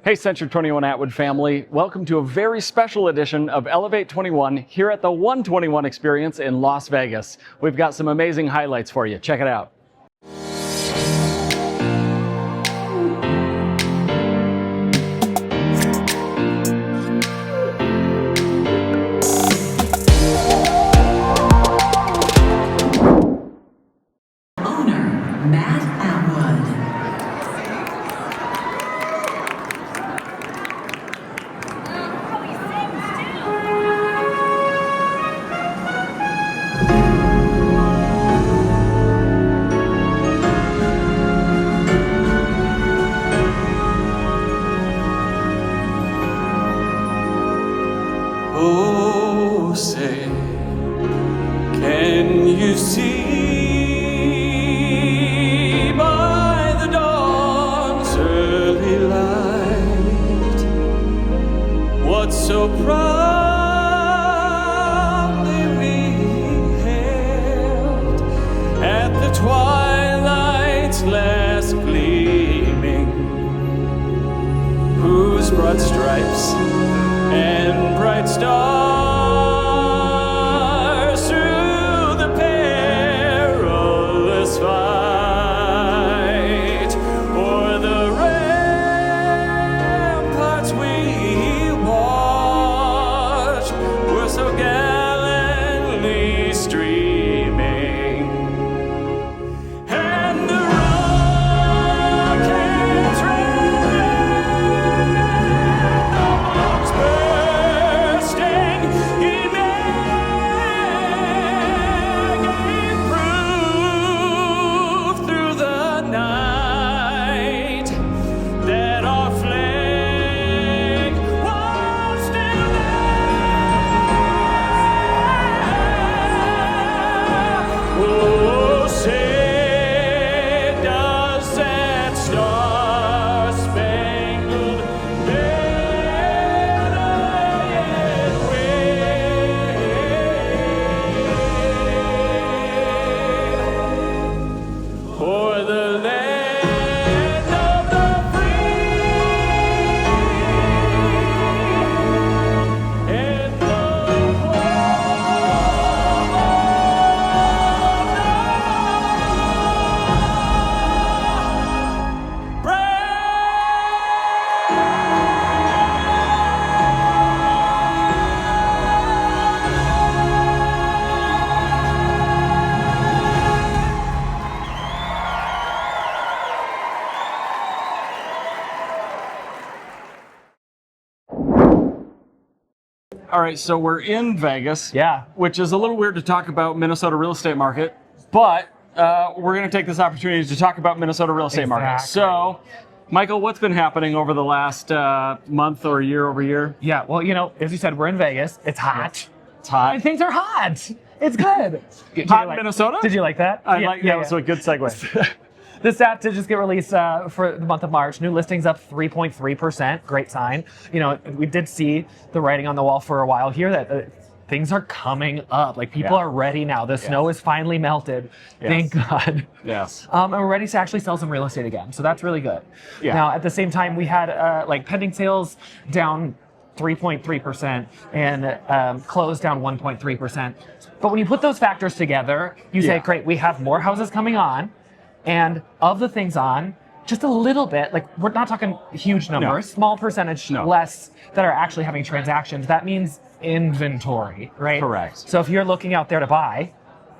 Hey Century 21 Atwood family, welcome to a very special edition of Elevate 21 here at the 121 Experience in Las Vegas. We've got some amazing highlights for you. Check it out. Oh, say, can you see by the dawn's early light what so proudly we hailed at the twilight's last gleaming, whose broad stripes and bright stars through the perilous fight o'er the ramparts we watched were so gallantly streaming, and the rockets All right, so we're in Vegas, Yeah. which is a little weird to talk about Minnesota real estate market, but we're going to take this opportunity to talk about Minnesota real estate market. Exactly. So, Michael, what's been happening over the last month or year over year? Yeah, well, you know, as you said, we're in Vegas. It's hot. It's hot. And things are hot. It's good. Did Hot you in Minnesota? Did you like that? That was a good segue. The stats did just get released for the month of March. New listings up 3.3%. Great sign. You know, we did see the writing on the wall for a while here that things are coming up. Like, people are ready now. The snow is finally melted. Thank God. Yes. And we're ready to actually sell some real estate again. So that's really good. Yeah. Now, at the same time, we had like pending sales down 3.3% and closed down 1.3%. But when you put those factors together, you say, great, we have more houses coming on. And of the things on, just a little bit, like, we're not talking huge numbers, small percentage less that are actually having transactions. That means inventory, right? Correct. So if you're looking out there to buy,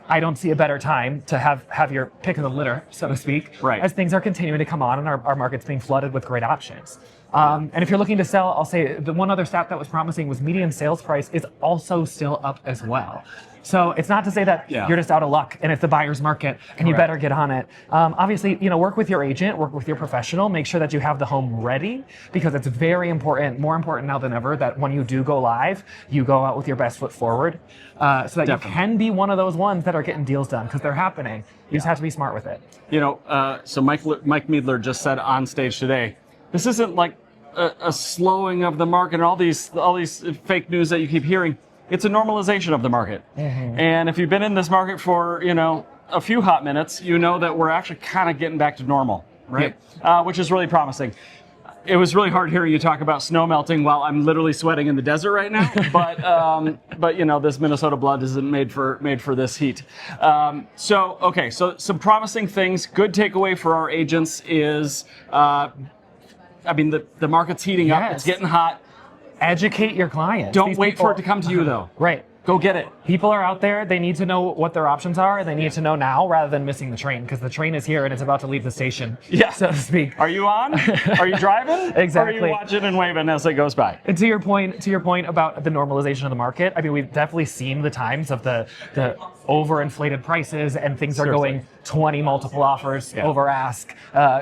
I don't see a better time to have your pick of the litter, so to speak, as things are continuing to come on and our market's being flooded with great options. And if you're looking to sell, I'll say the one other stat that was promising was median sales price is also still up as well. So it's not to say that you're just out of luck and it's the buyer's market and you better get on it. Obviously, you know, work with your agent, work with your professional, make sure that you have the home ready, because it's very important, more important now than ever, that when you do go live, you go out with your best foot forward, so that you can be one of those ones that are getting deals done, because they're happening. You just have to be smart with it. You know, so Mike Meadler just said on stage today, this isn't like a slowing of the market and all these fake news that you keep hearing. It's a normalization of the market. Mm-hmm. And if you've been in this market for, you know, a few hot minutes, you know that we're actually kind of getting back to normal, right? Which is really promising. it was really hard hearing you talk about snow melting while I'm literally sweating in the desert right now. But you know, this Minnesota blood isn't made for this heat. So some promising things. Good takeaway for our agents is, I mean, the market's heating up. It's getting hot. Educate your clients. Don't wait for it to come to you, though. Right. Go get it. People are out there. They need to know what their options are, and they need to know now rather than missing the train, because the train is here and it's about to leave the station, so to speak. Are you on? Are you driving? Exactly. Or are you watching and waving as it goes by? And to your point about the normalization of the market, I mean, we've definitely seen the times of the overinflated prices, and things are going 20 multiple offers over ask,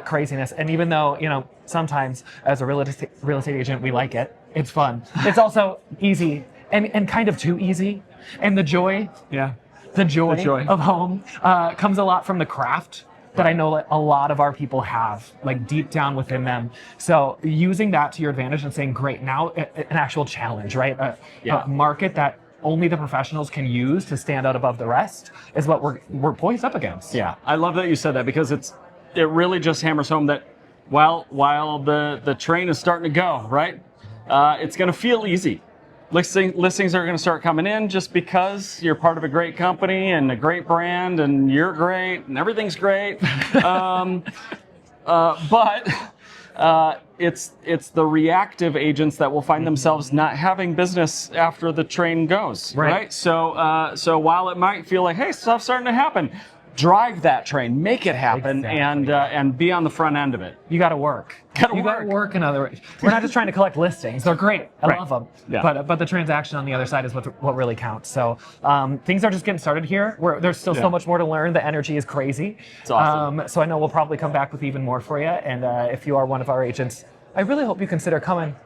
craziness. And even though, you know, sometimes as a real estate agent, we like it. It's fun. It's also easy. And kind of too easy. And the joy of home comes a lot from the craft that I know that a lot of our people have, like deep down within them. So using that to your advantage and saying, great, now an actual challenge, right? A market that only the professionals can use to stand out above the rest is what we're poised up against. Yeah, I love that you said that, because it really just hammers home that while the train is starting to go, right? It's going to feel easy. Listings are going to start coming in just because you're part of a great company and a great brand and you're great and everything's great. But it's the reactive agents that will find themselves not having business after the train goes, right? So while it might feel like, hey, stuff's starting to happen, drive that train, make it happen, and be on the front end of it. You got to work. You got to work. In other words, we're not just trying to collect listings. They're great. I love them. Yeah. But the transaction on the other side is what really counts. So things are just getting started here. There's still so much more to learn. The energy is crazy. It's awesome. So I know we'll probably come back with even more for you. And if you are one of our agents, I really hope you consider coming,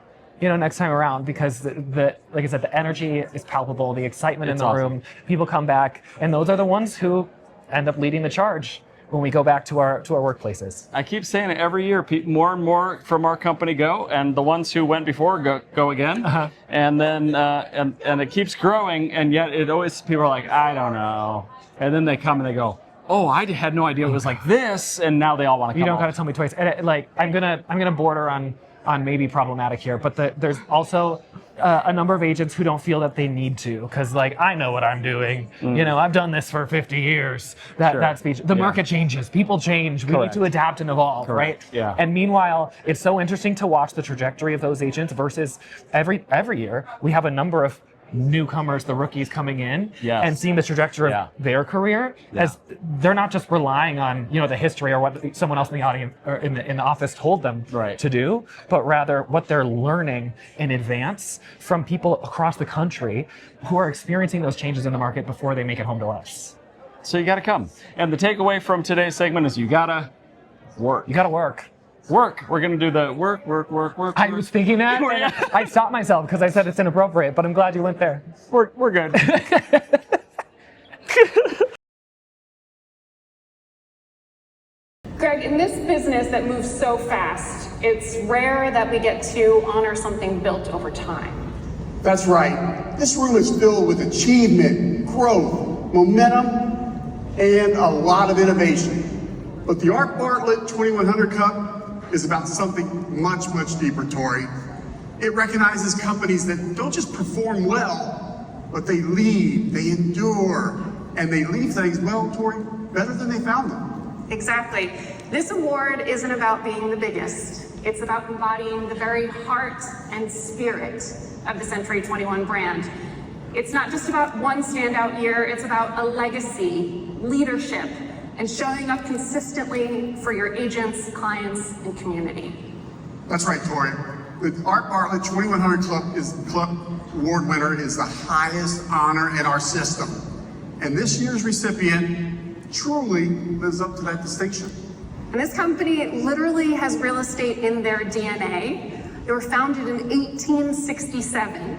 you know, next time around, because like I said, the energy is palpable. The excitement in the room. People come back, and those are the ones who end up leading the charge when we go back to our workplaces. I keep saying it every year. More and more from our company go, and the ones who went before go again. And then and it keeps growing, and yet it always, people are like, I don't know, and then they come and they go, oh, I had no idea it was like this, and now they all want to come. You don't got to tell me twice. And I'm gonna border on maybe problematic here, but there's also a number of agents who don't feel that they need to, because like, I know what I'm doing. You know, I've done this for 50 years. That speech. The market changes. People change. We need to adapt and evolve, right? Yeah. And meanwhile, it's so interesting to watch the trajectory of those agents versus every year we have a number of newcomers, the rookies coming in and seeing the trajectory of their career, as they're not just relying on, you know, the history or what someone else in the audience or in the office told them to do, but rather what they're learning in advance from people across the country who are experiencing those changes in the market before they make it home to us. So you got to come. And the takeaway from today's segment is you got to work. You got to work. Work. We're going to do the work. I was thinking that. I stopped myself because I said it's inappropriate, but I'm glad you went there. We're good. Greg, in this business that moves so fast, it's rare that we get to honor something built over time. That's right. This room is filled with achievement, growth, momentum, and a lot of innovation. But the Art Bartlett 2100 Cup is about something much, much deeper, Tori. It recognizes companies that don't just perform well, but they lead, they endure, and they leave things, well, Tori, better than they found them. Exactly. This award isn't about being the biggest. It's about embodying the very heart and spirit of the Century 21 brand. It's not just about one standout year, it's about a legacy, leadership, and showing up consistently for your agents, clients, and community. That's right, Tori. The Art Bartlett 2100 Club Award winner is the highest honor in our system. And this year's recipient truly lives up to that distinction. And this company literally has real estate in their DNA. They were founded in 1867.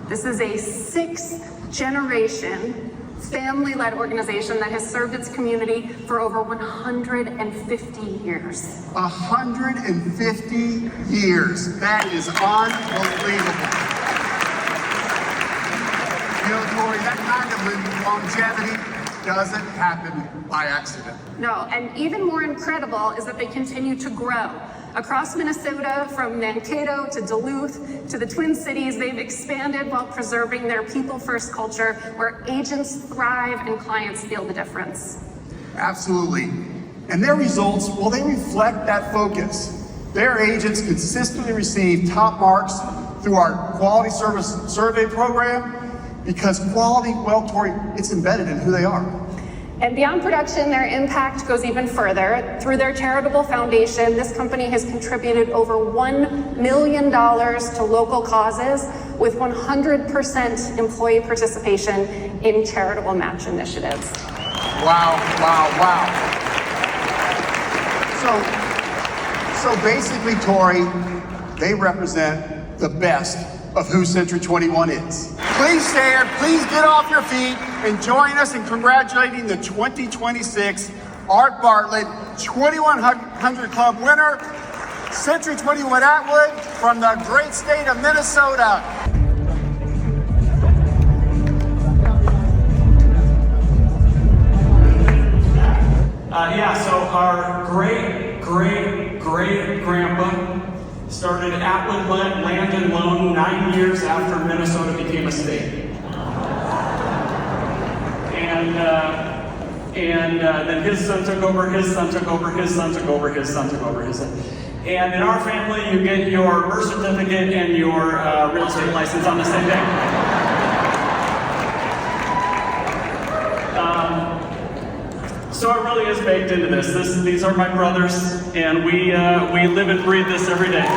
This is a 6th generation family-led organization that has served its community for over 150 years. 150 years. That is unbelievable. You know, Tori, that kind of longevity doesn't happen by accident. No, and even more incredible is that they continue to grow. Across Minnesota, from Mankato to Duluth to the Twin Cities, they've expanded while preserving their people-first culture where agents thrive and clients feel the difference. Absolutely. And their results, well, they reflect that focus. Their agents consistently receive top marks through our quality service survey program because quality, well, Tori, it's embedded in who they are. And beyond production, their impact goes even further. Through their charitable foundation, this company has contributed over $1 million to local causes with 100% employee participation in charitable match initiatives. Wow, wow, wow. So basically, Tori, they represent the best of who Century 21 is. Please stand, please get off your feet and join us in congratulating the 2026 Art Bartlett 2100 Club winner, Century 21 Atwood from the great state of Minnesota. So our great-great-great-grandpa started Atwood Land and Loan 9 years after Minnesota became a state. And then his son took over, his son took over, his son took over, his son took over, his son. And in our family, you get your birth certificate and your real estate license on the same day. So it really is baked into this. These are my brothers, and we live and breathe this every day.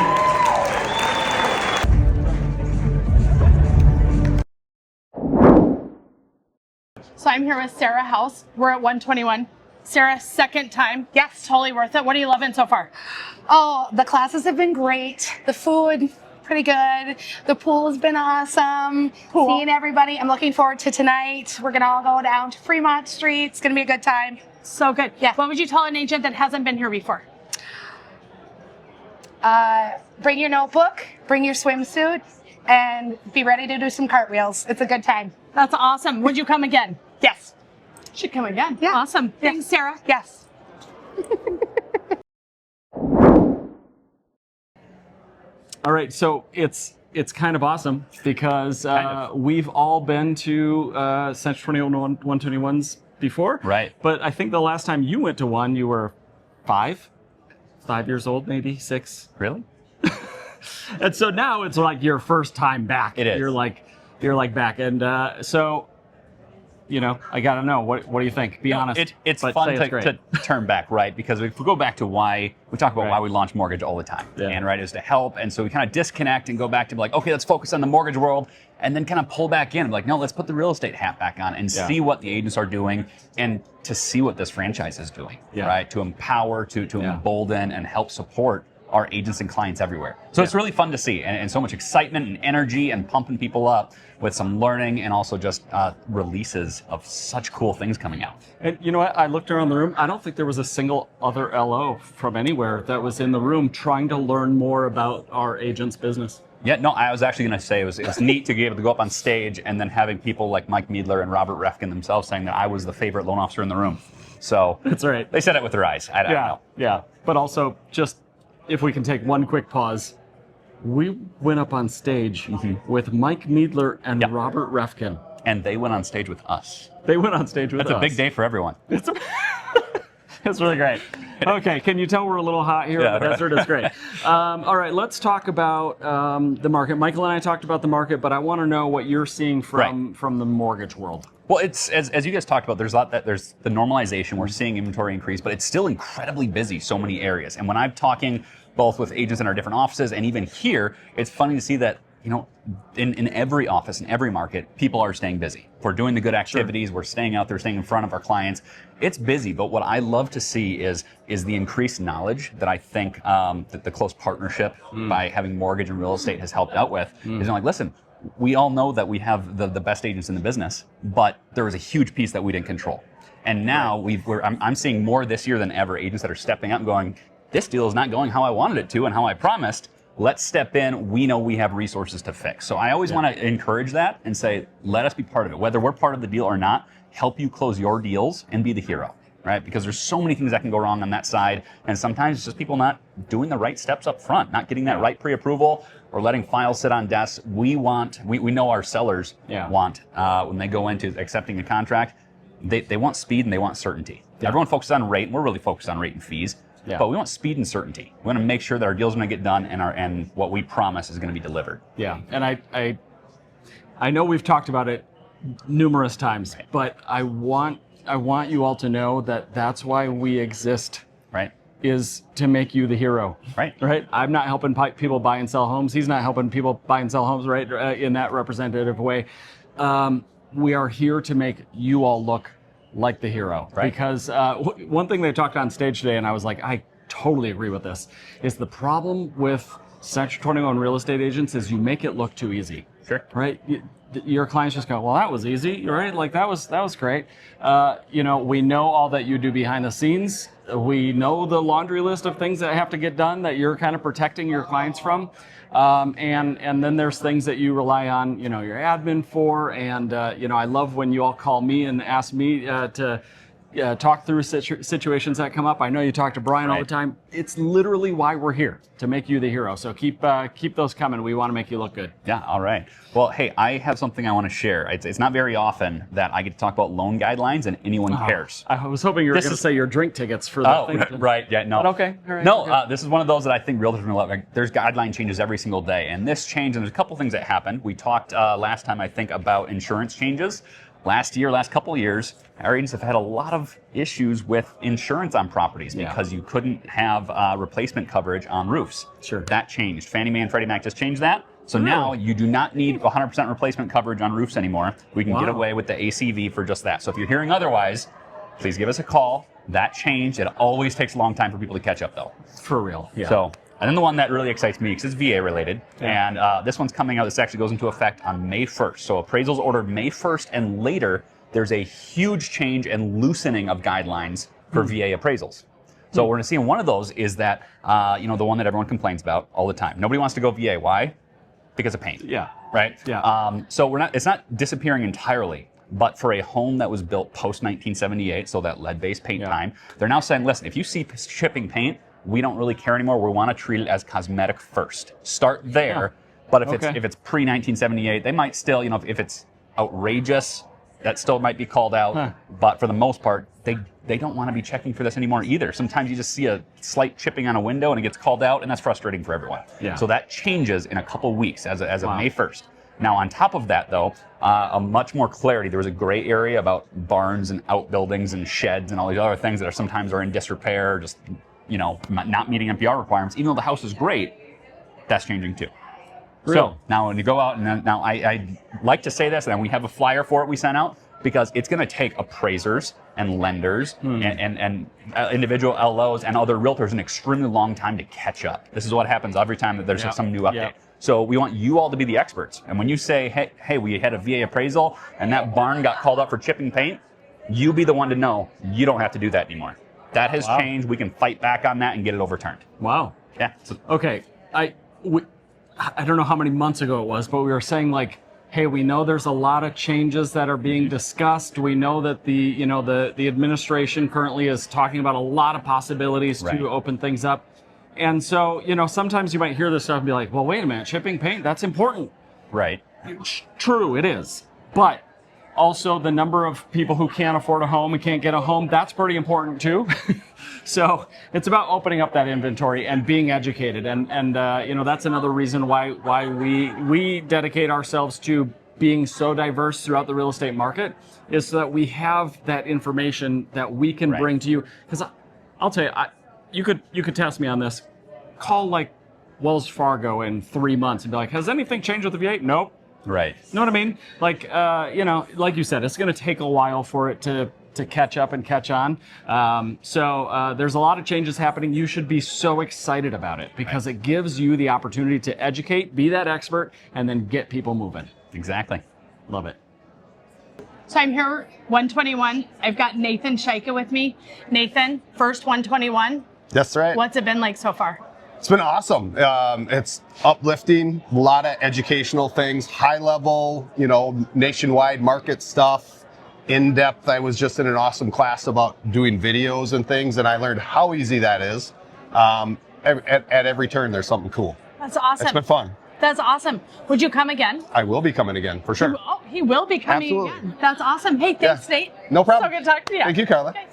So I'm here with Sarah House. We're at 121. Sarah, second time. Yes. Totally worth it. What are you loving so far? Oh, the classes have been great. The food, pretty good. The pool has been awesome. Cool. Seeing everybody. I'm looking forward to tonight. We're going to all go down to Fremont Street. It's going to be a good time. So good. Yeah. What would you tell an agent that hasn't been here before? Bring your notebook, bring your swimsuit, and be ready to do some cartwheels. It's a good time. That's awesome. Would you come again? Yes. Should come again. Yeah. Awesome. Yeah. Thanks, Sarah. Yes. All right, so it's kind of awesome because we've all been to Century 21 121s before. Right. But I think the last time you went to one, you were 5 years old, maybe 6. Really? And so now it's like your first time back. It is. You're like back, and so. You know, I gotta know. What do you think? Be honest. It's but fun say it's great. to turn back, right? Because if we go back to why we talk about why we launch mortgage all the time, Yeah. and right is to help, and so we kind of disconnect and go back to like, okay, let's focus on the mortgage world, and then kind of pull back in, like, no, let's put the real estate hat back on and Yeah. see what the agents are doing, and to see what this franchise is doing, Yeah. right? To empower, to embolden, and help support our agents and clients everywhere. So it's really fun to see, and so much excitement and energy and pumping people up with some learning and also just releases of such cool things coming out. And you know what? I looked around the room. I don't think there was a single other LO from anywhere that was in the room trying to learn more about our agent's business. Yeah, no, I was actually going to say it was neat to be able to go up on stage and then having people like Mike Meadler and Robert Refkin themselves saying that I was the favorite loan officer in the room. So That's right. They said it with their eyes. I don't know. Yeah. But also, just if we can take one quick pause, we went up on stage with Mike Meadler and Yep. Robert Refkin. And they went on stage with us. They went on stage with us. That's a big day for everyone. It's really great. Okay, can you tell we're a little hot here? Yeah, The desert is great. All right, let's talk about the market. Michael and I talked about the market, but I want to know what you're seeing from the mortgage world. Well, it's as you guys talked about. There's the normalization. We're seeing inventory increase, but it's still incredibly busy. So many areas. And when I'm talking both with agents in our different offices and even here, it's funny to see that in every office, in every market, people are staying busy. We're doing the good activities. We're staying out there, staying in front of our clients. It's busy, but what I love to see is the increased knowledge that I think that the close partnership by having mortgage and real estate has helped out with. Is like, listen, we all know that we have the best agents in the business, but there was a huge piece that we didn't control. And now I'm seeing more this year than ever, agents that are stepping up and going, this deal is not going how I wanted it to and how I promised. Let's step in. We know we have resources to fix. So I always want to encourage that and say, let us be part of it. Whether we're part of the deal or not, help you close your deals and be the hero. right? Because there's so many things that can go wrong on that side, and sometimes it's just people not doing the right steps up front, not getting that right pre-approval, or letting files sit on desks. We know our sellers want, when they go into accepting a contract, they want speed and they want certainty. Everyone focuses on rate, and we're really focused on rate and fees, but we want speed and certainty. We want to make sure that our deals are going to get done and what we promise is going to be delivered. Yeah, and I know we've talked about it numerous times, but I want you all to know that that's why we exist. Right. Is to make you the hero. Right. I'm not helping people buy and sell homes. He's not helping people buy and sell homes, right? In that representative way. We are here to make you all look like the hero. Right. Because one thing they talked on stage today, and I was like, I totally agree with this, is the problem with Section 21 real estate agents is you make it look too easy. Sure. Right. Your clients just go, well, that was easy, right? Like that was great. We know all that you do behind the scenes. We know the laundry list of things that have to get done that you're kind of protecting your clients from. And then there's things that you rely on, your admin for. And, I love when you all call me and ask me to talk through situations that come up. I know you talk to Brian all the time. It's literally why we're here, to make you the hero. So keep those coming. We want to make you look good. Yeah, all right. Well, hey, I have something I want to share. It's not very often that I get to talk about loan guidelines and anyone cares. I was hoping you were going to say your drink tickets for the thing. Right, yeah, no. But okay, all right. No, this is one of those that I think realtors are going to love. Like, there's guideline changes every single day. And this change, and there's a couple things that happened. We talked last time, I think, about insurance changes. Last couple of years, our agents have had a lot of issues with insurance on properties because you couldn't have replacement coverage on roofs. Sure. That changed. Fannie Mae and Freddie Mac just changed that. So now you do not need 100% replacement coverage on roofs anymore. We can get away with the ACV for just that. So if you're hearing otherwise, please give us a call. That changed. It always takes a long time for people to catch up, though. For real. Yeah. So, and then the one that really excites me, because it's VA related, and this one's coming out. This actually goes into effect on May 1st. So appraisals ordered May 1st and later, there's a huge change and loosening of guidelines for VA appraisals. So what we're going to see in one of those is that, the one that everyone complains about all the time. Nobody wants to go VA. Why? Because of paint. Yeah. Right? Yeah. So it's not disappearing entirely, but for a home that was built post 1978, so that lead-based paint time, they're now saying, listen, if you see chipping paint, we don't really care anymore. We want to treat it as cosmetic first. Start there. But if it's pre-1978, they might still, if it's outrageous, that still might be called out. But for the most part, they don't want to be checking for this anymore either. Sometimes you just see a slight chipping on a window and it gets called out, and that's frustrating for everyone. Yeah. So that changes in a couple weeks as of May 1st. Now, on top of that, though, a much more clarity. There was a gray area about barns and outbuildings and sheds and all these other things that sometimes are in disrepair, just not meeting NPR requirements. Even though the house is great, that's changing too. So now when you go out, and now I like to say this, and we have a flyer for it we sent out, because it's going to take appraisers and lenders and individual LOs and other realtors an extremely long time to catch up. This is what happens every time that there's some new update. So we want you all to be the experts. And when you say, hey, we had a VA appraisal and that barn got called up for chipping paint, you be the one to know you don't have to do that anymore. That has changed. We can fight back on that and get it overturned. Wow. Yeah. So, okay. I don't know how many months ago it was, but we were saying, like, hey, we know there's a lot of changes that are being discussed. We know that the administration currently is talking about a lot of possibilities to open things up. And so, sometimes you might hear this stuff and be like, well, wait a minute, chipping paint, that's important. Right. True, it is. But also the number of people who can't afford a home and can't get a home, that's pretty important too. So it's about opening up that inventory and being educated. And that's another reason why we dedicate ourselves to being so diverse throughout the real estate market, is so that we have that information that we can bring to you. Because I'll tell you, you could test me on this. Call like Wells Fargo in 3 months and be like, has anything changed with the V8? Nope. Right. You know what I mean? Like, like you said, it's going to take a while for it to catch up and catch on. So there's a lot of changes happening. You should be so excited about it, because it gives you the opportunity to educate, be that expert, and then get people moving. Exactly. Love it. So I'm here, 121. I've got Nathan Shaika with me. Nathan, first 121. That's right. What's it been like so far? It's been awesome. It's uplifting, a lot of educational things, high level, nationwide market stuff. in-depth. I was just in an awesome class about doing videos and things, and I learned how easy that is. At every turn, there's something cool. That's awesome. It's been fun. That's awesome. Would you come again? I will be coming again, for sure. Oh, he will be coming Absolutely. again. That's awesome. Hey, thanks, Nate. No problem. So good to talk to you. Thank you, Carla. Okay.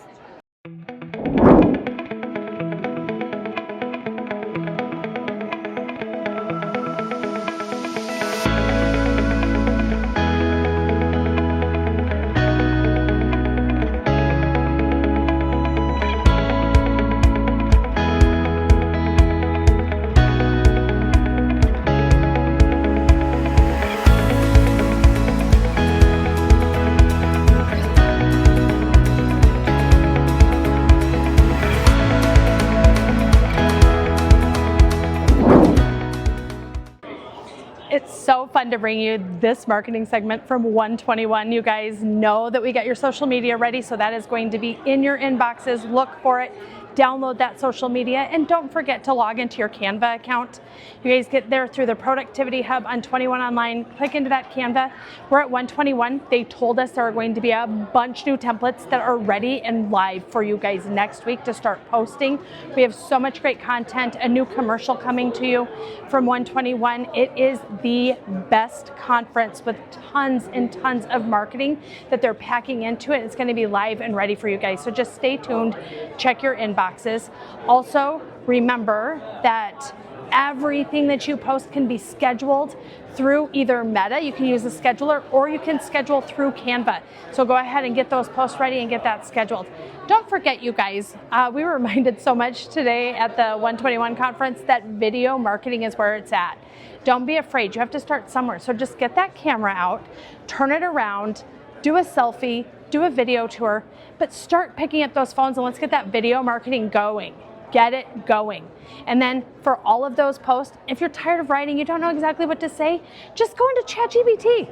It's so fun to bring you this marketing segment from 121. You guys know that we get your social media ready, so that is going to be in your inboxes. Look for it, download that social media, and don't forget to log into your Canva account. You guys get there through the Productivity Hub on 21 Online. Click into that Canva. We're at 121. They told us there are going to be a bunch new templates that are ready and live for you guys next week to start posting. We have so much great content, a new commercial coming to you from 121. It is the best conference with tons and tons of marketing that they're packing into it. It's going to be live and ready for you guys. So just stay tuned, check your inboxes. Also, remember that everything that you post can be scheduled through either Meta, you can use the scheduler, or you can schedule through Canva. So go ahead and get those posts ready and get that scheduled. Don't forget, you guys, we were reminded so much today at the 121 conference that video marketing is where it's at. Don't be afraid, you have to start somewhere. So just get that camera out, turn it around, do a selfie, do a video tour, but start picking up those phones and let's get that video marketing going. Get it going. And then for all of those posts, if you're tired of writing, you don't know exactly what to say, just go into ChatGPT.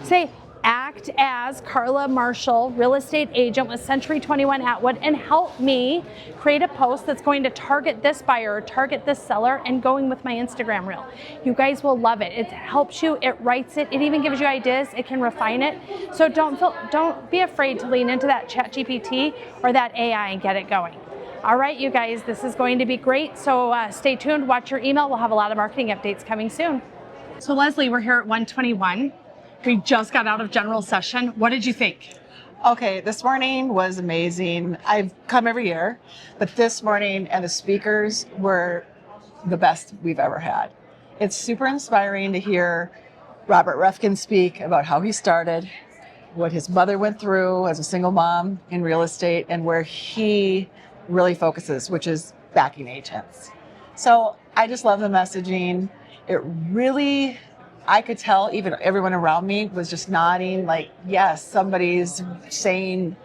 Say, act as Carla Marshall, real estate agent with Century 21 Atwood, and help me create a post that's going to target this buyer or target this seller and going with my Instagram reel. You guys will love it. It helps you, it writes it, it even gives you ideas, it can refine it. So don't be afraid to lean into that ChatGPT or that AI and get it going. All right, you guys, this is going to be great. So stay tuned, watch your email. We'll have a lot of marketing updates coming soon. So Leslie, we're here at 121. We just got out of general session. What did you think? Okay, this morning was amazing. I've come every year, but this morning and the speakers were the best we've ever had. It's super inspiring to hear Robert Refkin speak about how he started, what his mother went through as a single mom in real estate, and where he really focuses, which is backing agents. So I just love the messaging. It really, I could tell even everyone around me was just nodding like, yes, somebody's saying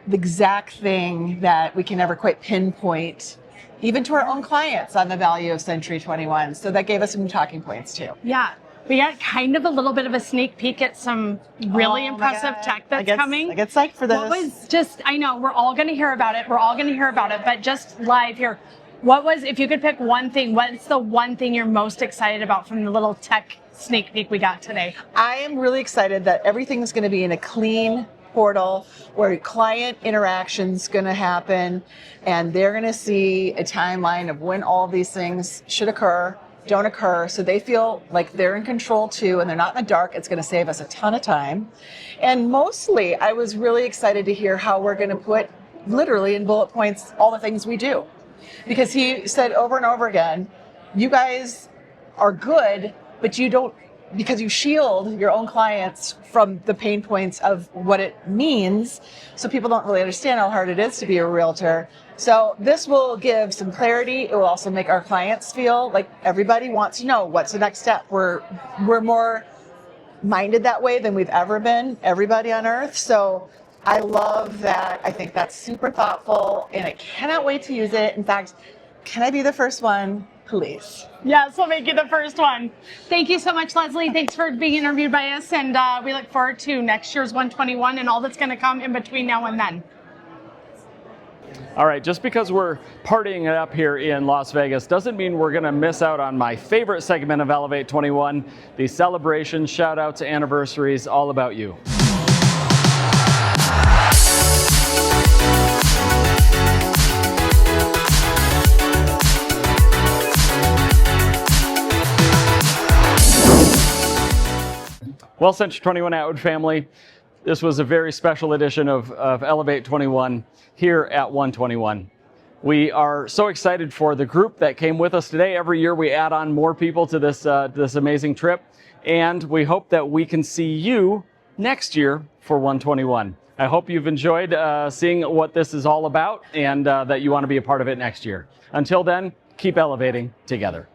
the exact thing that we can never quite pinpoint, even to our own clients, on the value of Century 21. So that gave us some talking points too. Yeah. We got kind of a little bit of a sneak peek at some really impressive tech that's coming. I get psyched for this. What was just, I know, we're all going to hear about it. We're all going to hear about it, but just live here. What was, if you could pick one thing, what's the one thing you're most excited about from the little tech sneak peek we got today? I am really excited that everything is going to be in a clean portal where client interaction's going to happen, and they're going to see a timeline of when all these things should occur, don't occur, so they feel like they're in control too, and they're not in the dark. It's going to save us a ton of time. And mostly, I was really excited to hear how we're going to put, literally in bullet points, all the things we do. Because he said over and over again, you guys are good, but you don't, because you shield your own clients from the pain points of what it means, so people don't really understand how hard it is to be a realtor. So this will give some clarity. It will also make our clients feel like everybody wants to know what's the next step. We're more minded that way than we've ever been, everybody on earth. So I love that. I think that's super thoughtful, and I cannot wait to use it. In fact, can I be the first one, please? Yes, we'll make you the first one. Thank you so much, Leslie. Thanks for being interviewed by us, and we look forward to next year's 121 and all that's going to come in between now and then. All right, just because we're partying it up here in Las Vegas doesn't mean we're going to miss out on my favorite segment of Elevate 21, the celebrations, shout outs, anniversaries, all about you. Well, Century 21 Atwood family, this was a very special edition of Elevate 21 here at 121. We are so excited for the group that came with us today. Every year we add on more people to this amazing trip, and we hope that we can see you next year for 121. I hope you've enjoyed seeing what this is all about, and that you want to be a part of it next year. Until then, keep elevating together.